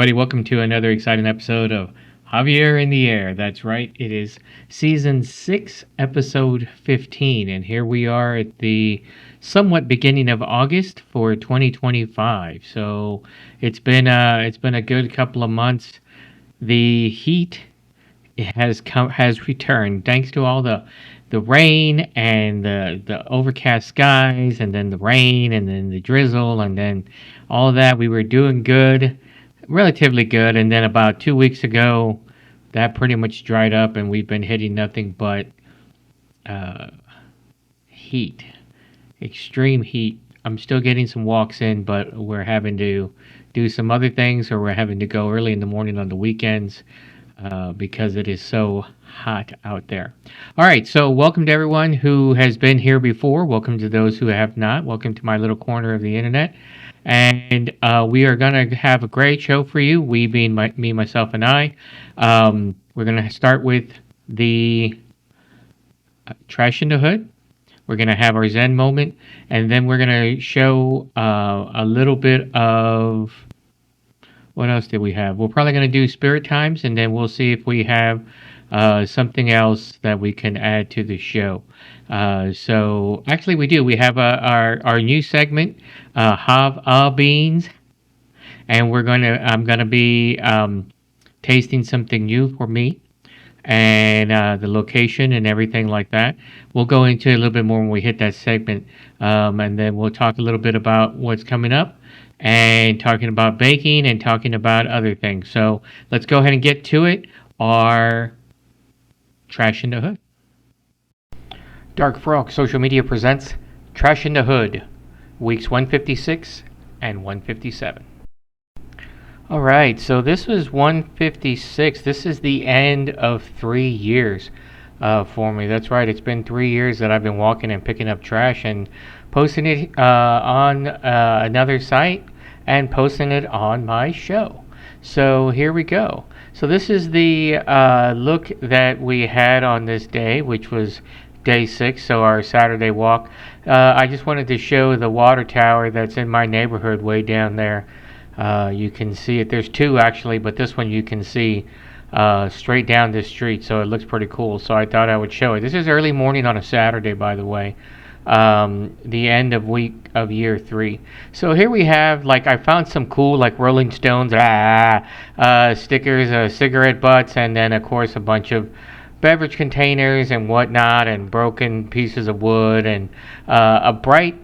everybody. Welcome to another exciting episode of Javier in the Air. That's right. It is season 6, episode 15. And here we are at the somewhat beginning of August for 2025. So it's been a good couple of months. The heat has returned thanks to all the rain and the overcast skies, and then the rain and then the drizzle, and then all of that. We were doing good, relatively good, and then about 2 weeks ago that pretty much dried up, and we've been hitting nothing but heat, extreme heat. I'm still getting some walks in, but we're having to do some other things, or we're having to go early in the morning on the weekends because it is so hot out there. All right, so welcome to everyone who has been here before. Welcome to those who have not. Welcome to my little corner of the internet. And we are going to have a great show for you. We being me, myself, and I. We're going to start with the Trash in the Hood. We're going to have our Zen Moment. And then we're going to show a little bit of... What else did we have? We're probably going to do Spirit Times, and then we'll see if we have something else that we can add to the show. So actually we do. We have our new segment, Jav-A Beans, and I'm gonna be tasting something new for me, and the location and everything like that. We'll go into a little bit more when we hit that segment, and then we'll talk a little bit about what's coming up, and talking about baking and talking about other things. So let's go ahead and get to it. Our Trash in the Hood. Dark Frog Social Media presents Trash in the Hood, weeks 156 and 157. All right, so this was 156. This is the end of 3 years for me. That's right, it's been 3 years that I've been walking and picking up trash and posting it on another site and posting it on my show. So here we go. So this is the look that we had on this day, which was day 6, so our Saturday walk. I just wanted to show the water tower that's in my neighborhood way down there. You can see it. There's 2 actually, but this one you can see straight down this street, so it looks pretty cool. So I thought I would show it. This is early morning on a Saturday, by the way. The end of week of year 3. So here we have, like, I found some cool, like, Rolling Stones stickers, cigarette butts, and then of course a bunch of beverage containers and whatnot, and broken pieces of wood, and a bright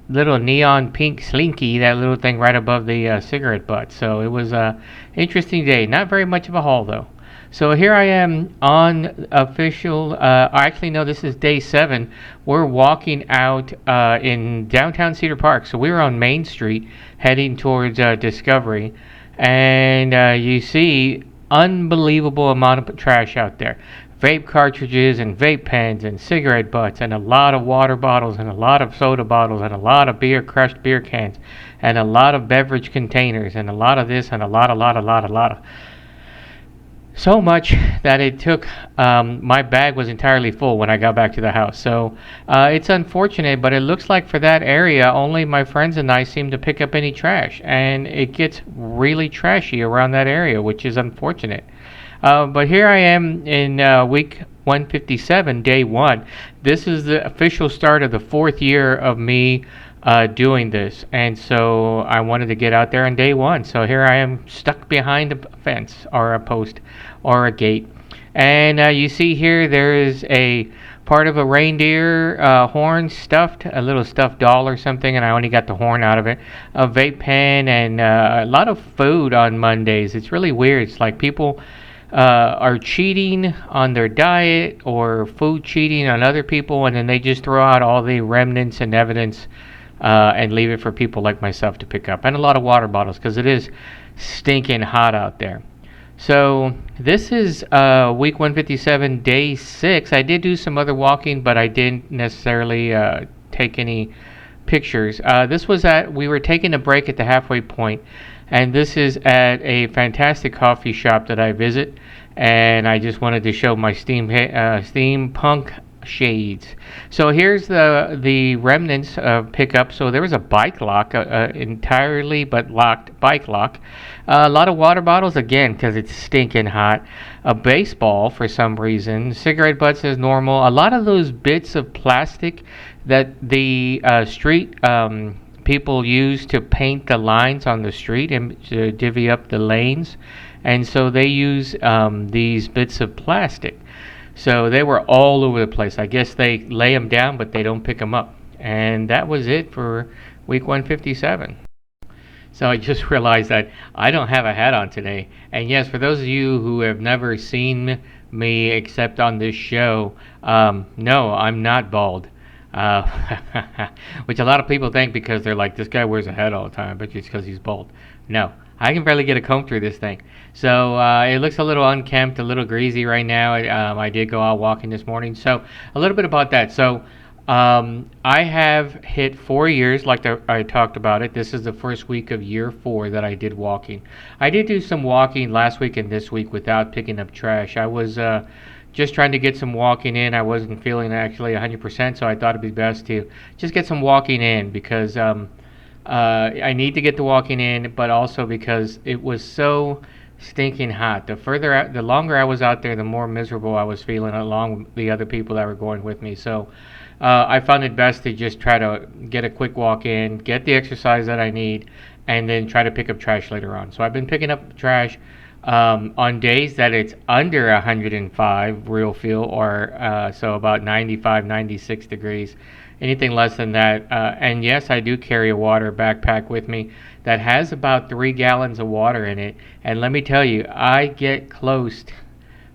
little neon pink slinky, that little thing right above the cigarette butt. So it was a interesting day. Not very much of a haul though. So here I am on official, actually no, this is day 7. We're walking out in downtown Cedar Park. So we were on Main Street heading towards Discovery, and you see unbelievable amount of trash out there. Vape cartridges and vape pens and cigarette butts, and a lot of water bottles, and a lot of soda bottles, and a lot of crushed beer cans, and a lot of beverage containers, and a lot of this, and a lot of so much that it took, my bag was entirely full when I got back to the house. So it's unfortunate, but it looks like for that area, only my friends and I seem to pick up any trash, and it gets really trashy around that area, which is unfortunate. But here I am in week 157, day 1. This is the official start of the 4th year of me doing this, and so I wanted to get out there on day 1. So here I am stuck behind a fence or a post or a gate, and you see here there is a part of a reindeer horn stuffed, a little stuffed doll or something, and I only got the horn out of it, a vape pen, and a lot of food on Mondays. It's really weird. It's like people are cheating on their diet, or food cheating on other people, and then they just throw out all the remnants and evidence and leave it for people like myself to pick up. And a lot of water bottles, because it is stinking hot out there. So this is week 157, day 6. I did do some other walking, but I didn't necessarily take any pictures. We were taking a break at the halfway point, and this is at a fantastic coffee shop that I visit, and I just wanted to show my steampunk shades. So here's the remnants of pickup. So there was a bike lock, entirely but locked bike lock. A lot of water bottles, again, because it's stinking hot. A baseball for some reason. Cigarette butts is normal. A lot of those bits of plastic that the street people use to paint the lines on the street and to divvy up the lanes. And so they use these bits of plastic. So they were all over the place. I guess they lay them down, but they don't pick them up. And that was it for week 157. So I just realized that I don't have a hat on today. And yes, for those of you who have never seen me except on this show, no, I'm not bald. Uh, which a lot of people think because they're like, this guy wears a hat all the time, but it's because he's bald. No, I can barely get a comb through this thing. So it looks a little unkempt, a little greasy right now. I did go out walking this morning. So a little bit about that. So I have hit 4 years, like I talked about it. This is the first week of year 4 that I did walking. I did do some walking last week and this week without picking up trash. I was just trying to get some walking in. I wasn't feeling actually 100%, so I thought it'd be best to just get some walking in because I need to get the walking in, but also because it was so stinking hot. The longer I was out there, the more miserable I was feeling, along with the other people that were going with me. So I found it best to just try to get a quick walk in, get the exercise that I need, and then try to pick up trash later on. So I've been picking up trash on days that it's under 105 real feel, or so about 95, 96 degrees. Anything less than that. And yes, I do carry a water backpack with me that has about 3 gallons of water in it. And let me tell you, I get close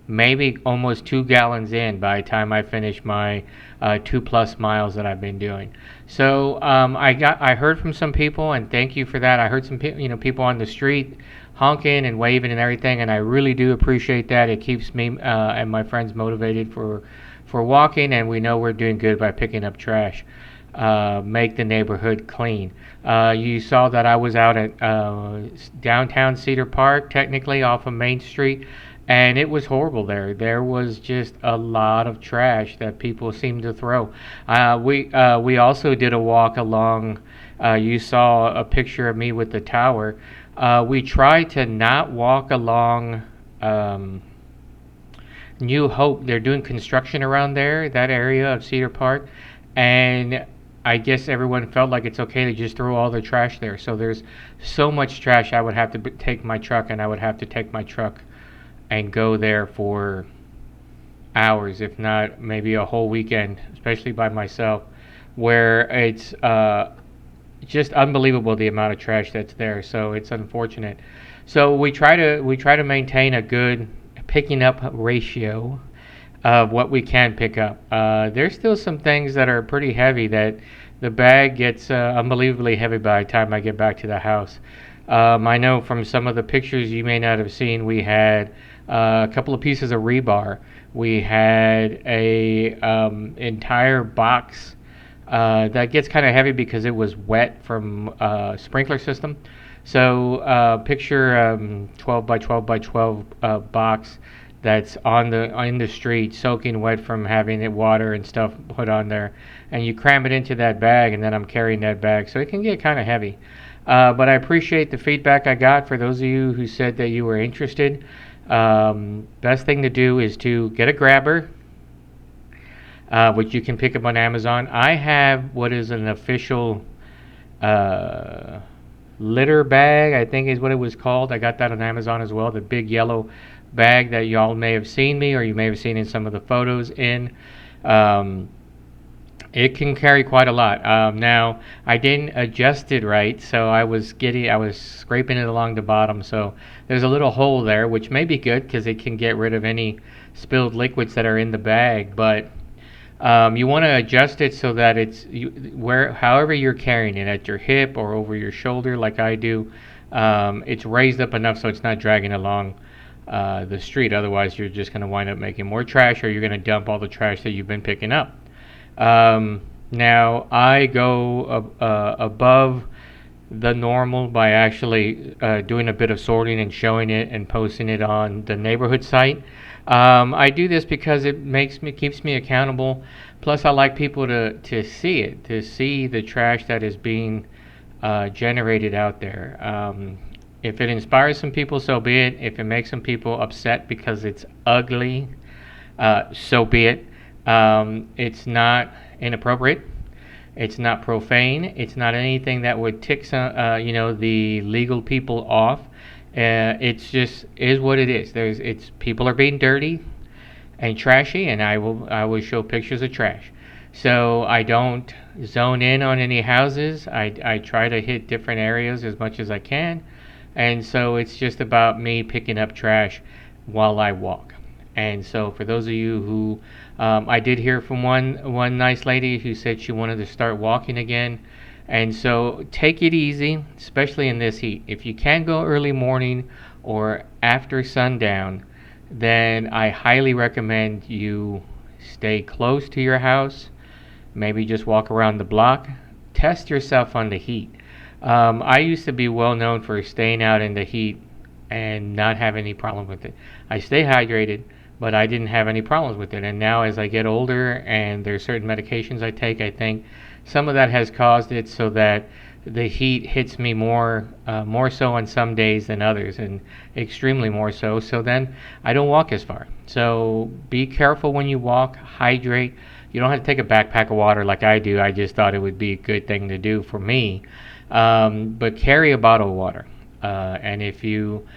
maybe almost 2 gallons in by the time I finish my 2+ miles that I've been doing. So I heard from some people, and thank you for that. I heard some people on the street honking and waving and everything, and I really do appreciate that. It keeps me and my friends motivated for walking, and we know we're doing good by picking up trash. Make the neighborhood clean. You saw that I was out at downtown Cedar Park, technically off of Main Street, and it was horrible there. There was just a lot of trash that people seemed to throw. We also did a walk along. You saw a picture of me with the tower. We tried to not walk along New Hope. They're doing construction around there, that area of Cedar Park, and I guess everyone felt like it's okay to just throw all the trash there. So there's so much trash. I would have to take my truck, and I would have to take my truck and go there for hours, if not maybe a whole weekend, especially by myself, where it's just unbelievable the amount of trash that's there. So it's unfortunate. So we try to maintain a good picking up ratio of what we can pick up. There's still some things that are pretty heavy that the bag gets unbelievably heavy by the time I get back to the house. I know from some of the pictures you may not have seen, we had a couple of pieces of rebar. We had a entire box that gets kind of heavy because it was wet from sprinkler system. So picture 12 by 12 by 12 box that's in the street, soaking wet from having it water and stuff put on there, and you cram it into that bag, and then I'm carrying that bag, so it can get kind of heavy. But I appreciate the feedback I got for those of you who said that you were interested. Best thing to do is to get a grabber, which you can pick up on Amazon. I have what is an official litter bag, I think is what it was called. I got that on Amazon as well, the big yellow bag that y'all may have seen me, or you may have seen in some of the photos in. It can carry quite a lot. Now I didn't adjust it right, so I was scraping it along the bottom, so there's a little hole there, which may be good because it can get rid of any spilled liquids that are in the bag. But you want to adjust it so that however you're carrying it, at your hip or over your shoulder like I do, it's raised up enough so it's not dragging along the street. Otherwise you're just going to wind up making more trash, or you're going to dump all the trash that you've been picking up. Now I go above the normal by actually doing a bit of sorting and showing it and posting it on the neighborhood site. I do this because it keeps me accountable. Plus I like people to see it, to see the trash that is being generated out there. If it inspires some people, so be it. If it makes some people upset because it's ugly, so be it. It's not inappropriate. It's not profane. It's not anything that would tick some, the legal people off. It's just is what it is. It's people are being dirty and trashy, and I will show pictures of trash. So I don't zone in on any houses. I try to hit different areas as much as I can, and so it's just about me picking up trash while I walk. And so for those of you who I did hear from one nice lady who said she wanted to start walking again. And so take it easy, especially in this heat. If you can go early morning or after sundown, then I highly recommend you stay close to your house. Maybe just walk around the block. Test yourself on the heat. I used to be well known for staying out in the heat and not have any problem with it. I stay hydrated, but I didn't have any problems with it. And now, as I get older and there's certain medications I take, I think some of that has caused it so that the heat hits me more so on some days than others, and extremely more so. So then I don't walk as far. So be careful when you walk. Hydrate. You don't have to take a backpack of water like I do. I just thought it would be a good thing to do for me. But carry a bottle of water. And if you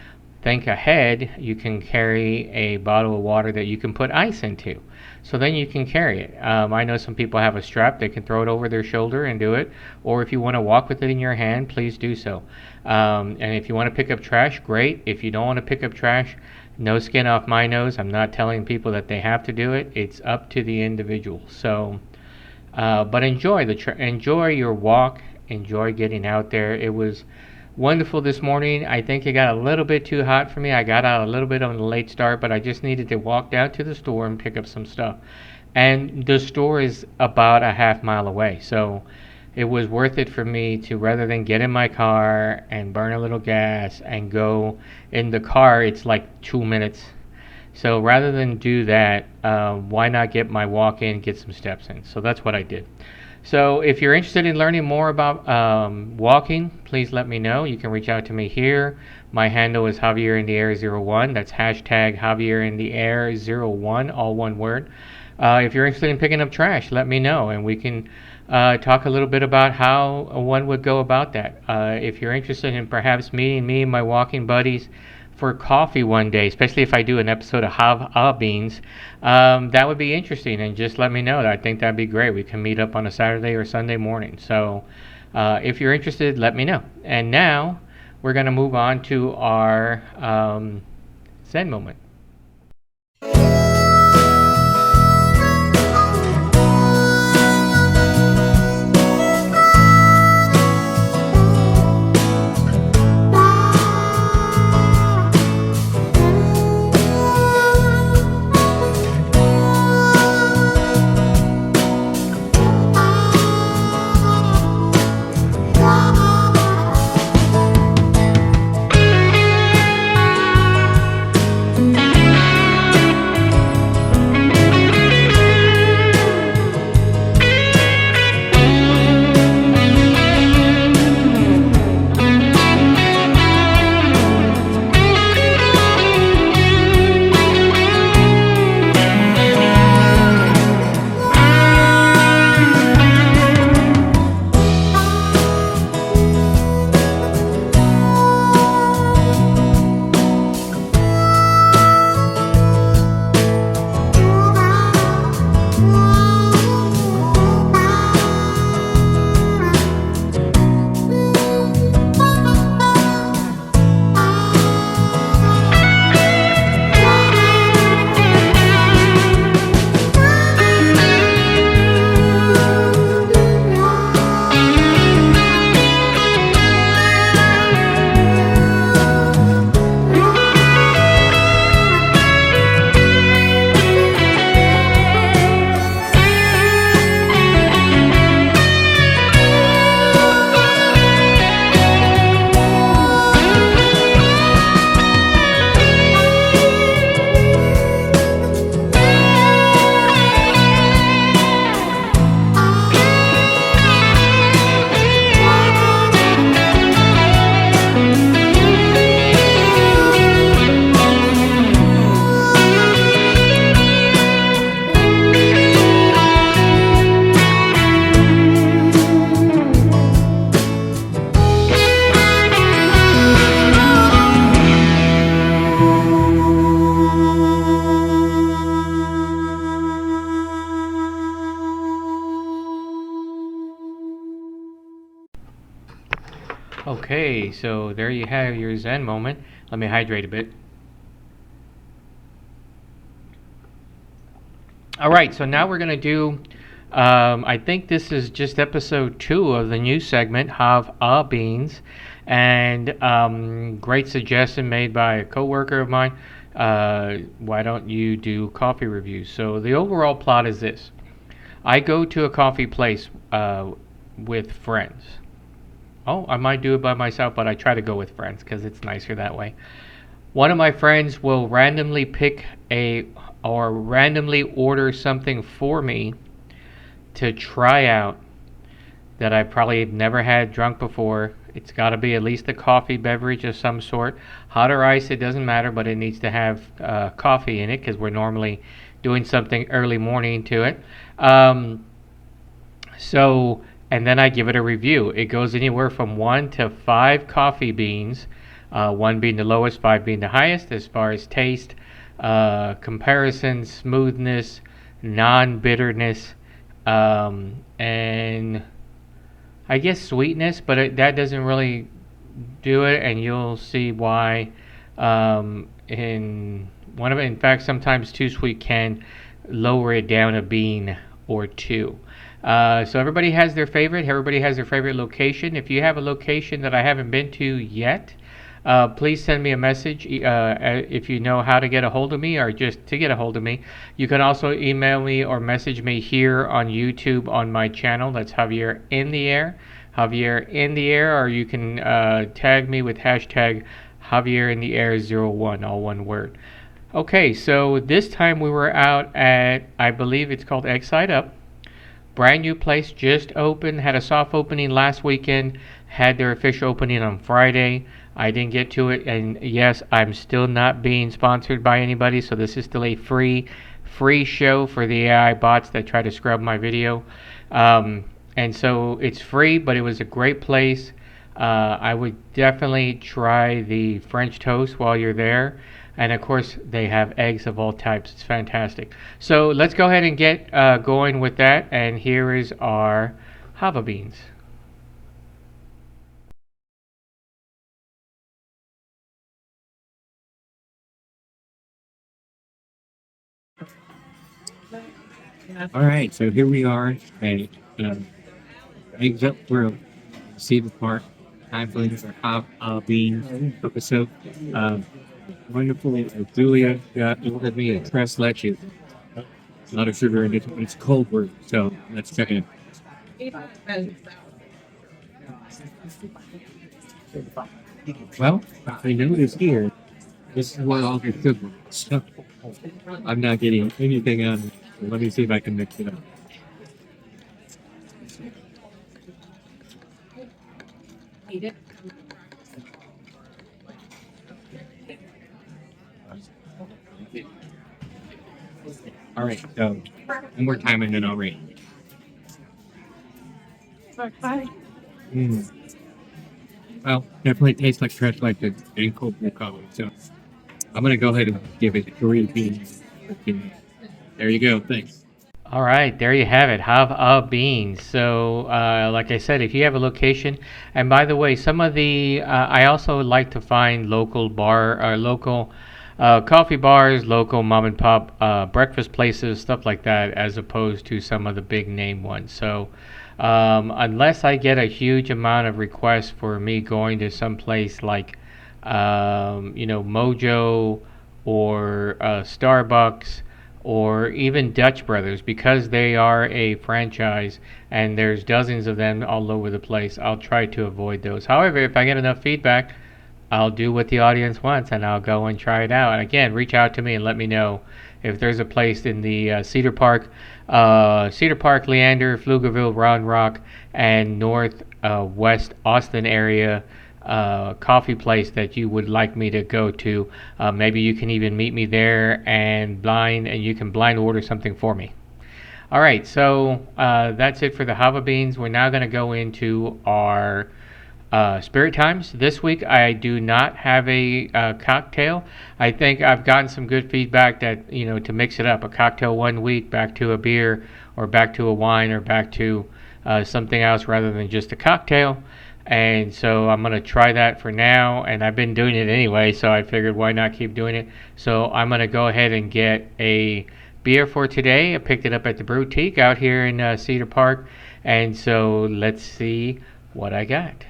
think ahead, you can carry a bottle of water that you can put ice into. So then you can carry it. I know some people have a strap. They can throw it over their shoulder and do it. Or if you want to walk with it in your hand, please do so. And if you want to pick up trash, great. If you don't want to pick up trash, no skin off my nose. I'm not telling people that they have to do it. It's up to the individual. So, but enjoy enjoy your walk. Enjoy getting out there. It was wonderful this morning. I think it got a little bit too hot for me. I got out a little bit on a late start, but I just needed to walk down to the store and pick up some stuff. And the store is about a half mile away, so it was worth it for me to, rather than get in my car and burn a little gas and go in the car, it's like 2 minutes. So rather than do that, why not get my walk in, get some steps in? So that's what I did. So if you're interested in learning more about walking, please let me know. You can reach out to me here. My handle is Javier In The Air 01. That's hashtag Javier In The Air 01, all one word. If you're interested in picking up trash, let me know, and we can talk a little bit about how one would go about that. If you're interested in perhaps meeting me and my walking buddies for coffee one day, especially if I do an episode of Jav-A Beans, that would be interesting, and just let me know. I think that'd be great. We can meet up on a Saturday or Sunday morning. So if you're interested, let me know. And now we're going to move on to our Zen Moment. Okay, so there you have your Zen moment. Let me hydrate a bit. All right, so now we're going to do, I think this is just episode 2 of the new segment, Jav-A Beans. And great suggestion made by a coworker of mine. Why don't you do coffee reviews? So the overall plot is this. I go to a coffee place with friends. Oh, I might do it by myself, but I try to go with friends because it's nicer that way. One of my friends will randomly pick or randomly order something for me to try out that I probably never had drunk before. It's got to be at least a coffee beverage of some sort. Hot or ice, it doesn't matter, but it needs to have coffee in it because we're normally doing something early morning to it. So, and then I give it a review. It goes anywhere from 1 to 5 coffee beans, 1 being the lowest, 5 being the highest, as far as taste, comparison, smoothness, non-bitterness, and I guess sweetness, but that doesn't really do it, and you'll see why. In fact, sometimes too sweet can lower it down a bean or two. So everybody has their favorite. Everybody has their favorite location. If you have a location that I haven't been to yet, please send me a message if you know how to get a hold of me or just to get a hold of me. You can also email me or message me here on YouTube on my channel. That's Javier In The Air. Javier In The Air, or you can tag me with hashtag Javier In The Air 01, all one word. Okay, so this time we were out at, I believe it's called Egg Side Up. Brand new place, just opened, had a soft opening last weekend, had their official opening on Friday. I didn't get to it, and yes, I'm still not being sponsored by anybody, so this is still a free show for the AI bots that try to scrub my video. And so it's free, but it was a great place. I would definitely try the French toast while you're there. And of course, they have eggs of all types. It's fantastic. So let's go ahead and get going with that. And here is our Jav-A Beans. All right, so here we are at Eggs Up Grill, Cedar Park. Time for our Beans episode. Wonderful Julia got ordered me a tres leches. A lot of sugar in it. It's cold brew, so let's check it. Well, I noticed here, this is what all the sugar is. So I'm not getting anything on it. So let me see if I can mix it up. All right, so one more time and then I'll rate. Mm. Well, definitely tastes like fresh like the and cold brew coffee. So I'm gonna go ahead and give it 3 beans. There you go. Thanks. All right, there you have it, Jav-A Beans. So, like I said, if you have a location, and by the way, some of the I also like to find local coffee bars, local mom and pop breakfast places, stuff like that, as opposed to some of the big name ones. So, unless I get a huge amount of requests for me going to some place like, Mojo or Starbucks, or even Dutch Brothers, because they are a franchise and there's dozens of them all over the place, I'll try to avoid those. However, if I get enough feedback, I'll do what the audience wants and I'll go and try it out. And again, reach out to me and let me know if there's a place in the Cedar Park, Leander, Pflugerville, Round Rock, and West Austin area coffee place that you would like me to go to. Maybe you can even meet me there and you can blind order something for me. All right, so that's it for the Jav-A Beans. We're now going to go into our spirit times. This week I do not have a cocktail. I think I've gotten some good feedback that, to mix it up, a cocktail one week, back to a beer, or back to a wine, or back to something else rather than just a cocktail. And so I'm gonna try that for now, and I've been doing it anyway, so I figured why not keep doing it. So I'm gonna go ahead and get a beer for today. I picked it up at the boutique out here in Cedar Park, and so let's see what I got.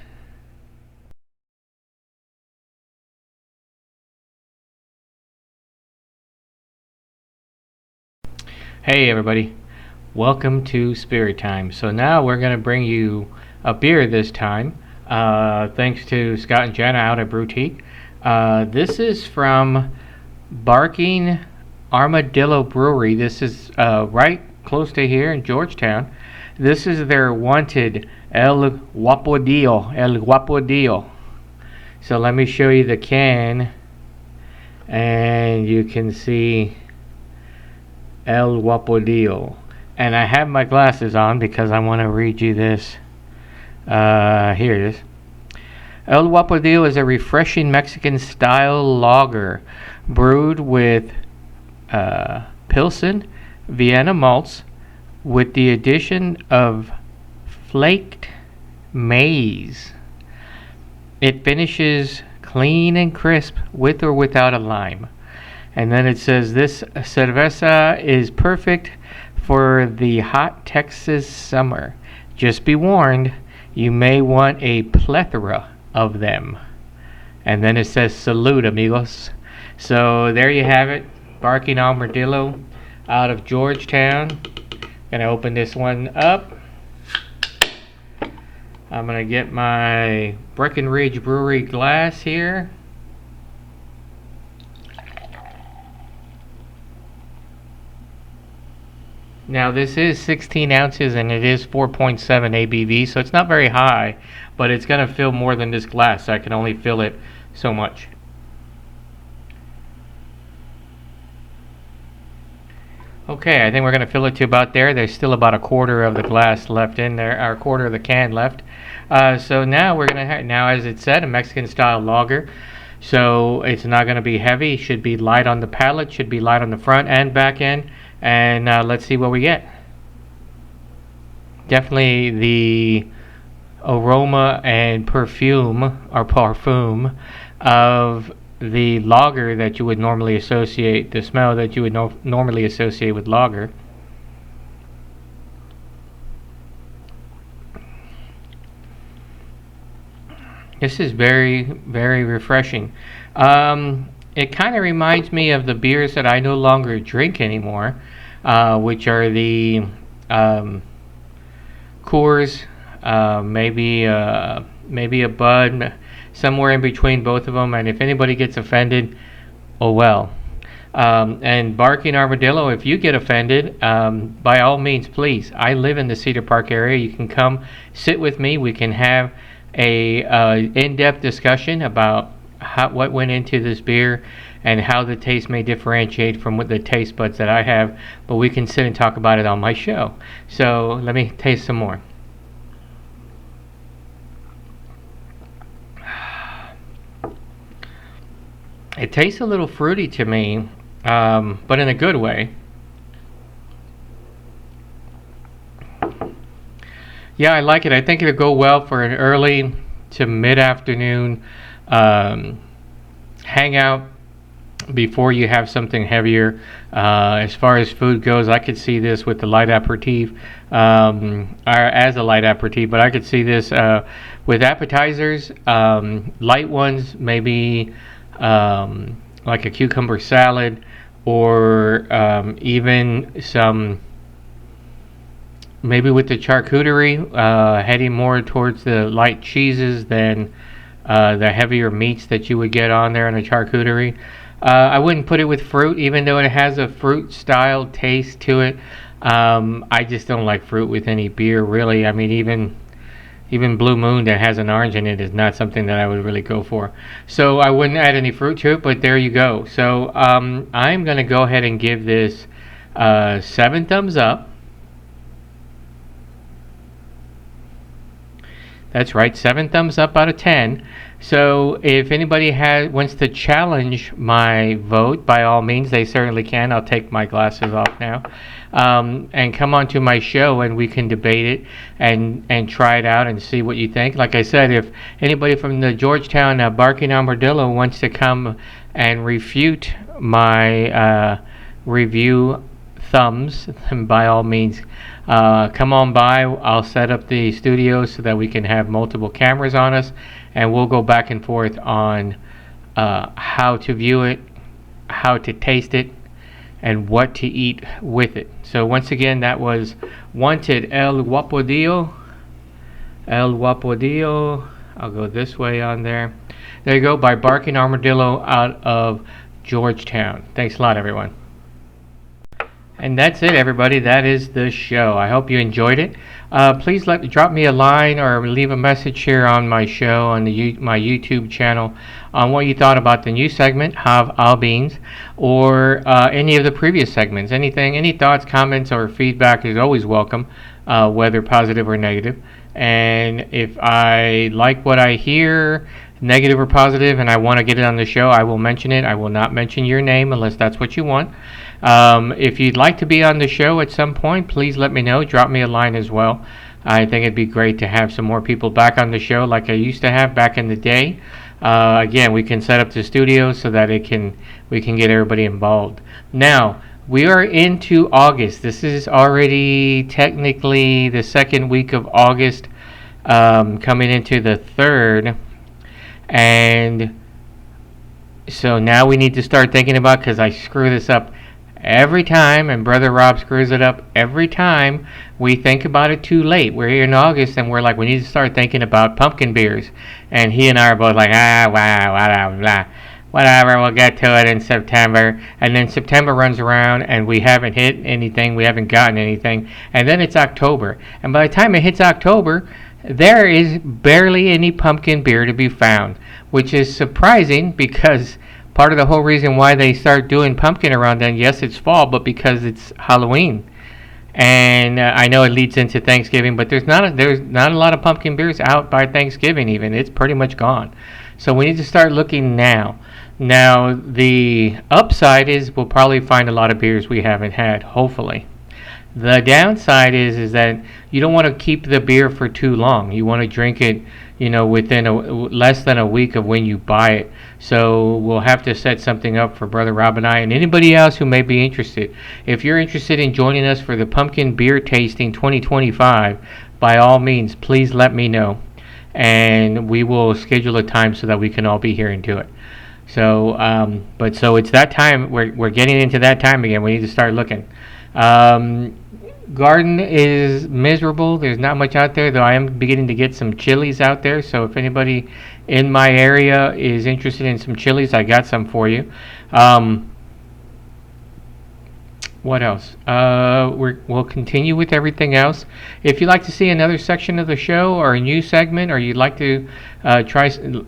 Hey everybody, welcome to Spirit Time. So now we're gonna bring you a beer this time. Thanks to Scott and Jenna out at Boutique. This is from Barking Armadillo Brewery. This is right close to here in Georgetown. This is their wanted El Guapodillo. El Guapodillo. So let me show you the can, and you can see El Guapodillo. And I have my glasses on because I want to read you this. Here it is. El Guapodillo is a refreshing Mexican style lager brewed with Pilsen Vienna malts with the addition of flaked maize. It finishes clean and crisp with or without a lime. And then it says this cerveza is perfect for the hot Texas summer. Just be warned, you may want a plethora of them. And then it says salud, amigos. So there you have it, Barking Armadillo out of Georgetown. Gonna open this one up. I'm gonna get my Breckenridge Brewery glass here. Now this is 16 ounces and it is 4.7 ABV, so it's not very high, but it's going to fill more than this glass, so I can only fill it so much. Okay, I think we're going to fill it to about there. There's still about a quarter of the glass left in there, or a quarter of the can left. So now we're going to have, now as it said, a Mexican style lager. So it's not going to be heavy, should be light on the palate, should be light on the front and back end. And let's see what we get. Definitely the aroma and perfume of the lager that you would normally associate, the smell that you would normally associate with lager. This is very, very refreshing. It kind of reminds me of the beers that I no longer drink anymore, which are the Coors, maybe a Bud, somewhere in between both of them. And if anybody gets offended, oh well. And Barking Armadillo, if you get offended, by all means, please. I live in the Cedar Park area. You can come sit with me. We can have a in-depth discussion about what went into this beer and how the taste may differentiate from what the taste buds that I have, but we can sit and talk about it on my show. So let me taste some more. It tastes a little fruity to me, but in a good way. Yeah, I like it. I think it'll go well for an early to mid-afternoon hangout before you have something heavier. As far as food goes, I could see this with the light aperitif, or as a light aperitif, but I could see this with appetizers, light ones, maybe like a cucumber salad, or even some, maybe with the charcuterie, heading more towards the light cheeses than the heavier meats that you would get on there in a charcuterie. I wouldn't put it with fruit, even though it has a fruit style taste to it. I just don't like fruit with any beer, really. I mean, even Blue Moon that has an orange in it is not something that I would really go for. So I wouldn't add any fruit to it, but there you go. So I'm going to go ahead and give this 7 thumbs up. That's right, 7 thumbs up out of 10. So if anybody wants to challenge my vote, by all means, they certainly can. I'll take my glasses off now, and come onto my show and we can debate it and try it out and see what you think. Like I said, if anybody from the Georgetown Barking Armadillo wants to come and refute my review thumbs, then by all means, come on by. I'll set up the studio so that we can have multiple cameras on us, and we'll go back and forth on how to view it, how to taste it, and what to eat with it. So once again, that was Wanted El Guapo El Guapo. I'll go this way on there. There you go, by Barking Armadillo out of Georgetown. Thanks a lot, everyone. And that's it, everybody. That is the show. I hope you enjoyed it. Please drop me a line or leave a message here on my show on my YouTube channel on what you thought about the new segment, Jav-A Beans, or any of the previous segments. Any thoughts, comments, or feedback is always welcome, whether positive or negative. And if I like what I hear, negative or positive, and I want to get it on the show, I will mention it. I will not mention your name unless that's what you want. If you'd like to be on the show at some point, please let me know. Drop me a line as well. I think it'd be great to have some more people back on the show like I used to have back in the day. Again, we can set up the studio so that we can get everybody involved. Now, we are into August. This is already technically the second week of August, coming into the third. And so now we need to start thinking about, because I screw this up every time, and Brother Rob screws it up every time, we think about it too late. We're here in August, and we're like, we need to start thinking about pumpkin beers. And he and I are both like, whatever, we'll get to it in September. And then September runs around, and we haven't hit anything, we haven't gotten anything. And then it's October. And by the time it hits October, there is barely any pumpkin beer to be found, which is surprising because part of the whole reason why they start doing pumpkin around then, yes, it's fall, but because it's Halloween. And I know it leads into Thanksgiving, but there's not a lot of pumpkin beers out by Thanksgiving even. It's pretty much gone. So we need to start looking now. Now, the upside is we'll probably find a lot of beers we haven't had, hopefully. The downside is that you don't want to keep the beer for too long. You want to drink it, within less than a week of when you buy it. So we'll have to set something up for Brother Rob and I and anybody else who may be interested. If you're interested in joining us for the Pumpkin Beer Tasting 2025, by all means, please let me know. And we will schedule a time so that we can all be here and do it. So, so it's that time. We're getting into that time again. We need to start looking. Garden is miserable. There's not much out there, though I am beginning to get some chilies out there. So if anybody in my area is interested in some chilies, I got some for you. What else? We'll continue with everything else. If you'd like to see another section of the show or a new segment, or you'd like to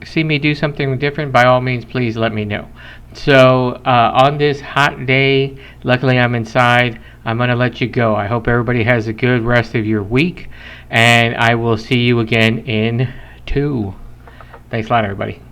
see me do something different, by all means, please let me know. So on this hot day, luckily I'm inside. I'm going to let you go. I hope everybody has a good rest of your week, and I will see you again in 2. Thanks a lot, everybody.